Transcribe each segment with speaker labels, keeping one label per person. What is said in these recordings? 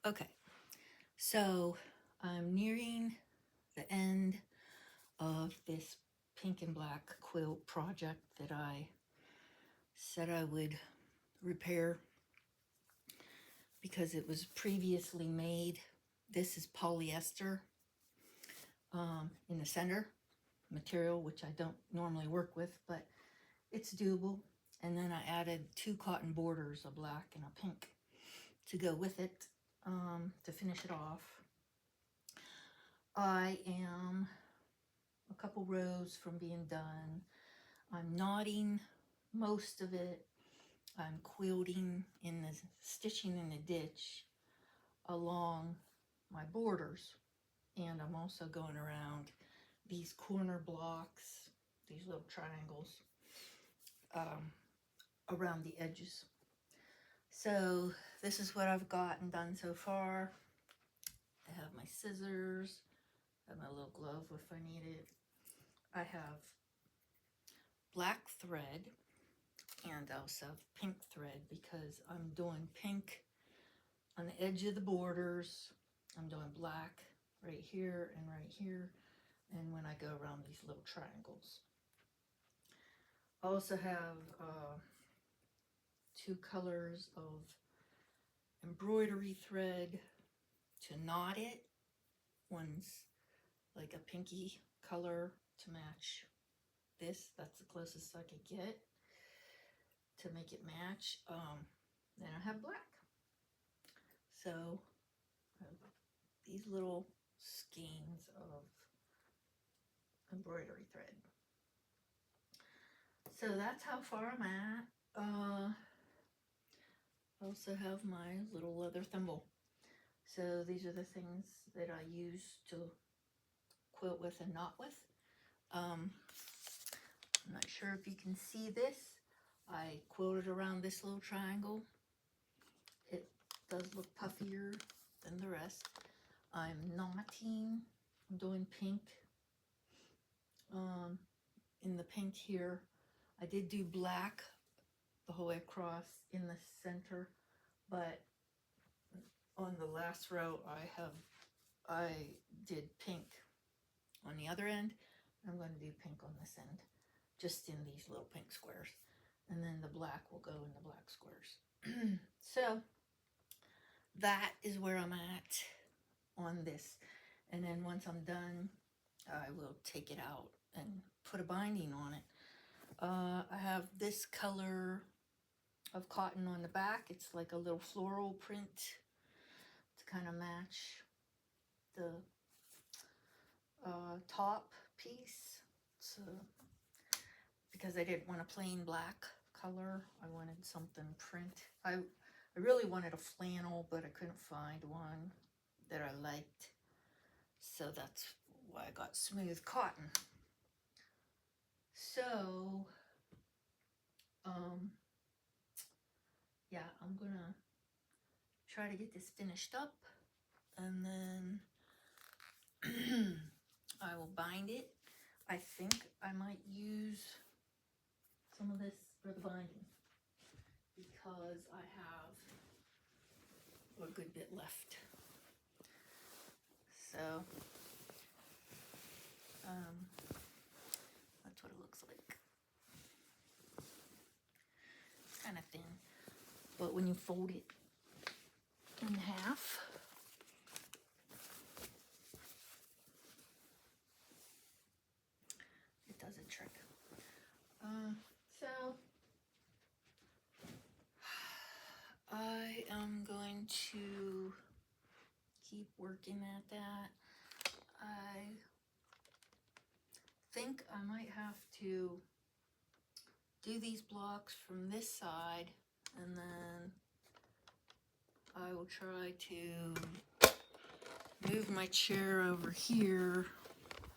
Speaker 1: Okay, so I'm nearing the end of this pink and black quilt project that I said I would repair because it was previously made. This is polyester in the center material, which I don't normally work with, but it's doable. And then I added 2 cotton borders, a black and a pink, to go with it to finish it off. I am a couple rows from being done. I'm knotting most of it. I'm quilting in the stitching in the ditch along my borders, and I'm also going around these corner blocks, these little triangles around the edges. So this is what I've gotten done so far. I have my scissors, I have my little glove if I need it. I have black thread and I also have pink thread because I'm doing pink on the edge of the borders. I'm doing black right here and right here, and when I go around these little triangles. I also have 2 colors of embroidery thread to knot it. One's like a pinky color to match this. That's the closest I could get to make it match. Then I have black. So I have these little skeins of embroidery thread. So that's how far I'm at. I also have my little leather thimble. So these are the things that I use to quilt with and knot with. I'm not sure if you can see this. I quilted around this little triangle. It does look puffier than the rest. I'm knotting. I'm doing pink. In the pink here, I did do black the whole way across in the center, but on the last row I did pink on the other end. I'm going to do pink on this end, just in these little pink squares, and then the black will go in the black squares. So that is where I'm at on this, and then once I'm done, I will take it out and put a binding on it. I have this color of cotton on the back. It's like a little floral print to kind of match the top piece. So, because I didn't want a plain black color, I wanted something print. I really wanted a flannel, but I couldn't find one that I liked. So that's why I got smooth cotton. So, yeah, I'm gonna try to get this finished up, and then I will bind it. I think I might use some of this for the binding because I have a good bit left. So that's what it looks like. It's kind of thin, but when you fold it in half, it does a trick. So I am going to keep working at that. I think I might have to do these blocks from this side, and then I will try to move my chair over here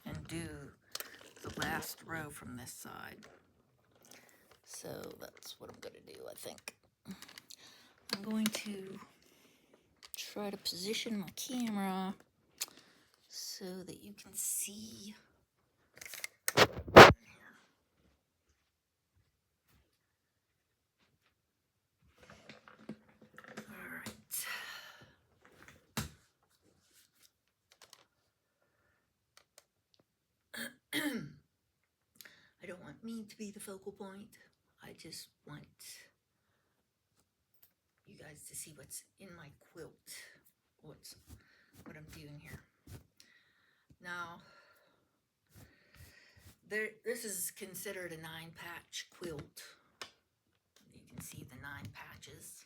Speaker 1: and do the last row from this side. So that's what I'm going to do, I think. I'm going to try to position my camera so that you can see. All right. mean to be the focal point. I just want you guys to see what's in my quilt, what I'm doing here. Now, this is considered a 9-patch quilt. You can see the 9 patches.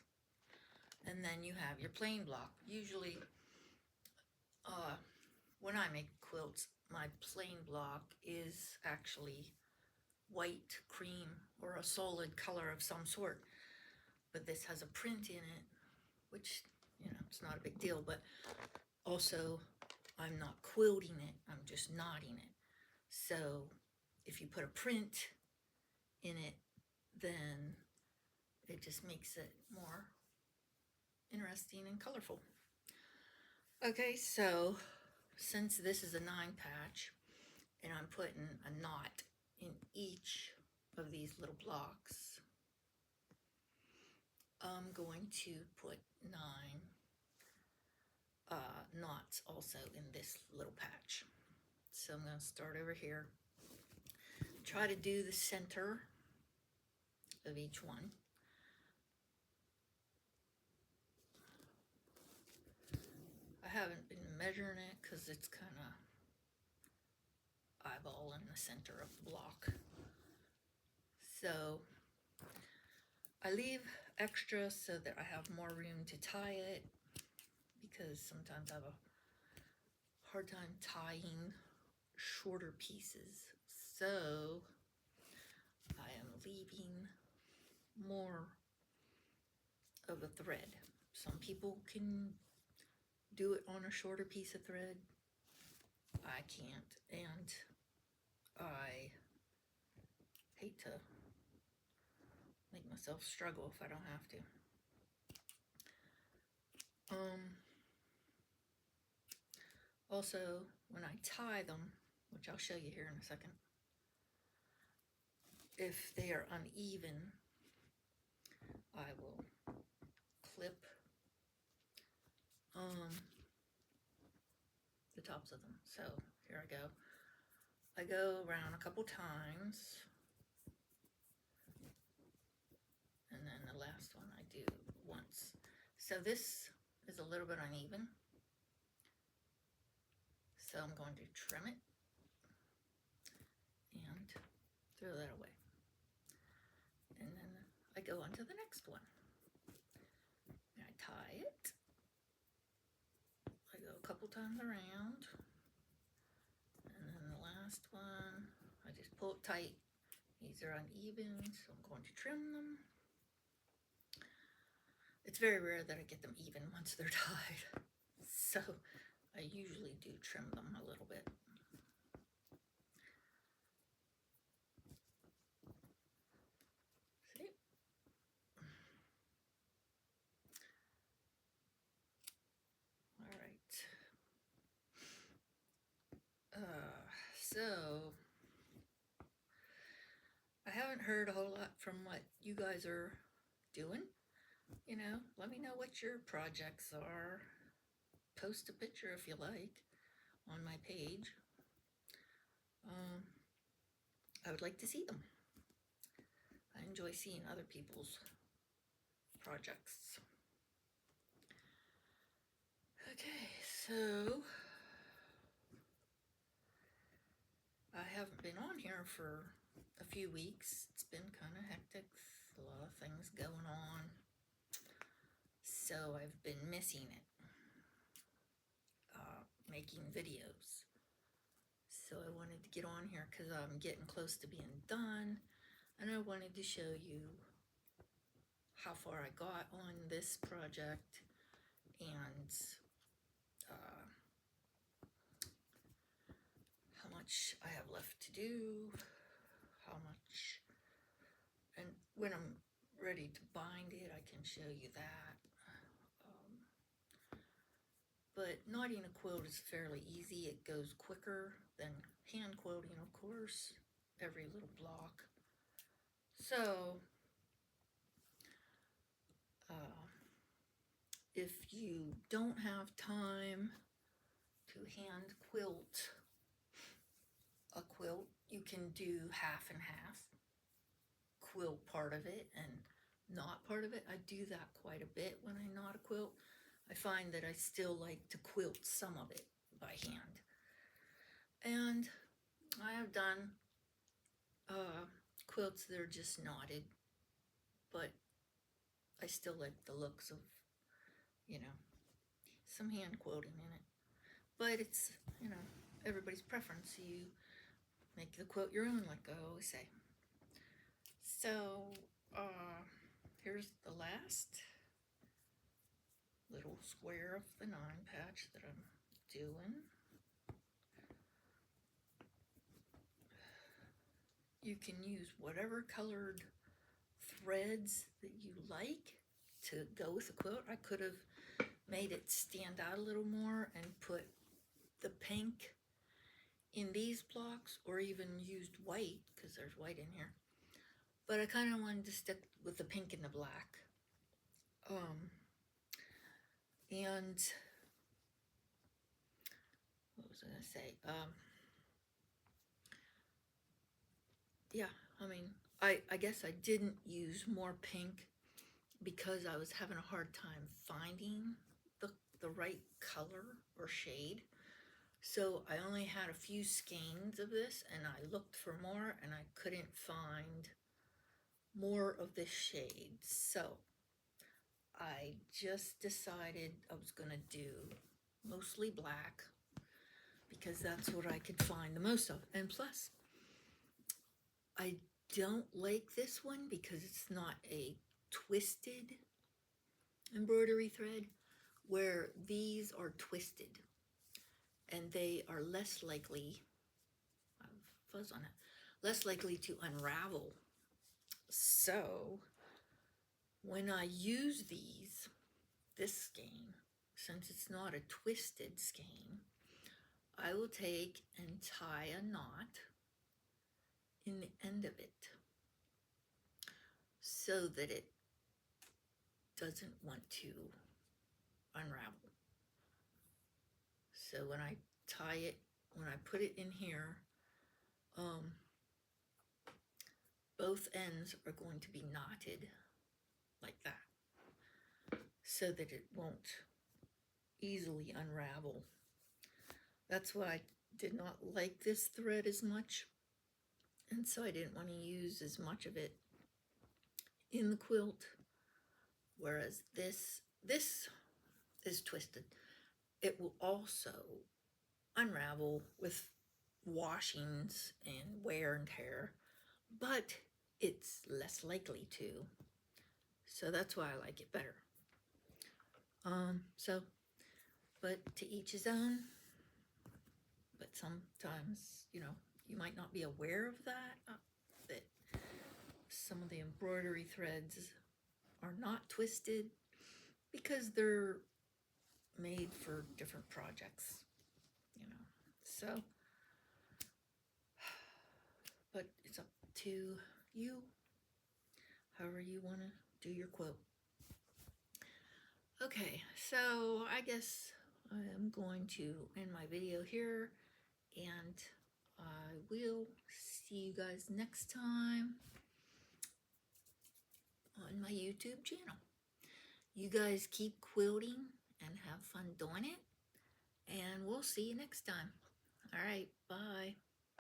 Speaker 1: And then you have your plain block. Usually, when I make quilts, my plain block is actually white, cream, or a solid color of some sort. But this has a print in it, which, you know, it's not a big deal, but also I'm not quilting it, I'm just knotting it. So if you put a print in it, then it just makes it more interesting and colorful. Okay, so since this is a 9-patch and I'm putting a knot in each of these little blocks, I'm going to put 9 knots also in this little patch. So I'm going to start over here, try to do the center of each one. I haven't been measuring it because it's kind of eyeball in the center of the block. So I leave extra so that I have more room to tie it, because sometimes I have a hard time tying shorter pieces. So I am leaving more of a thread. Some people can do it on a shorter piece of thread. I can't, and I hate to make myself struggle if I don't have to. Also, when I tie them, which I'll show you here in a second, if they are uneven, I will clip the tops of them. So here I go. I go around a couple times, and then the last one I do once. So this is a little bit uneven, so I'm going to trim it and throw that away. And then I go on to the next one. And I tie it. I go a couple times around. And then the last one, I just pull it tight. These are uneven, so I'm going to trim them. It's very rare that I get them even once they're tied. So I usually do trim them a little bit. See? All right. So I haven't heard a whole lot from what you guys are doing. You know, let me know what your projects are. Post a picture if you like on my page. I would like to see them. I enjoy seeing other people's projects. Okay, so I haven't been on here for a few weeks. It's been kind of hectic, a lot of things going on. So I've been missing it, making videos. So I wanted to get on here because I'm getting close to being done, and I wanted to show you how far I got on this project and how much I have left to do, how much, and when I'm ready to bind it, I can show you that. But knotting a quilt is fairly easy. It goes quicker than hand quilting, of course, every little block. So, if you don't have time to hand quilt a quilt, you can do half and half. quilt part of it and knot part of it. I do that quite a bit when I knot a quilt. I find that I still like to quilt some of it by hand. And I have done quilts that are just knotted, but I still like the looks of, you know, some hand quilting in it. But it's, you know, everybody's preference. You make the quilt your own, like I always say. So, here's the last little square of the 9 patch that I'm doing. You can use whatever colored threads that you like to go with the quilt. I could have made it stand out a little more and put the pink in these blocks, or even used white, because there's white in here. But I kind of wanted to stick with the pink and the black. And what was I going to say? Yeah, I mean, I guess I didn't use more pink because I was having a hard time finding the right color or shade. So I only had a few skeins of this, and I looked for more, and I couldn't find more of this shade. So I just decided I was gonna do mostly black because that's what I could find the most of. And plus, I don't like this one because it's not a twisted embroidery thread, where these are twisted and they are less likely, I have fuzz on it, less likely to unravel. So when I use this skein, since it's not a twisted skein, I will take and tie a knot in the end of it so that it doesn't want to unravel. So when I tie it, when I put it in here, both ends are going to be knotted like that so that it won't easily unravel. That's why I did not like this thread as much, and so I didn't want to use as much of it in the quilt, whereas this is twisted. It will also unravel with washings and wear and tear, but it's less likely to. So that's why I like it better. But to each his own. But sometimes, you know, you might not be aware of that, that some of the embroidery threads are not twisted because they're made for different projects, you know. So, but it's up to you, however you want to do your quilt. Okay, so I guess I am going to end my video here, and I will see you guys next time on my YouTube channel. You guys keep quilting and have fun doing it, and we'll see you next time. All right, bye.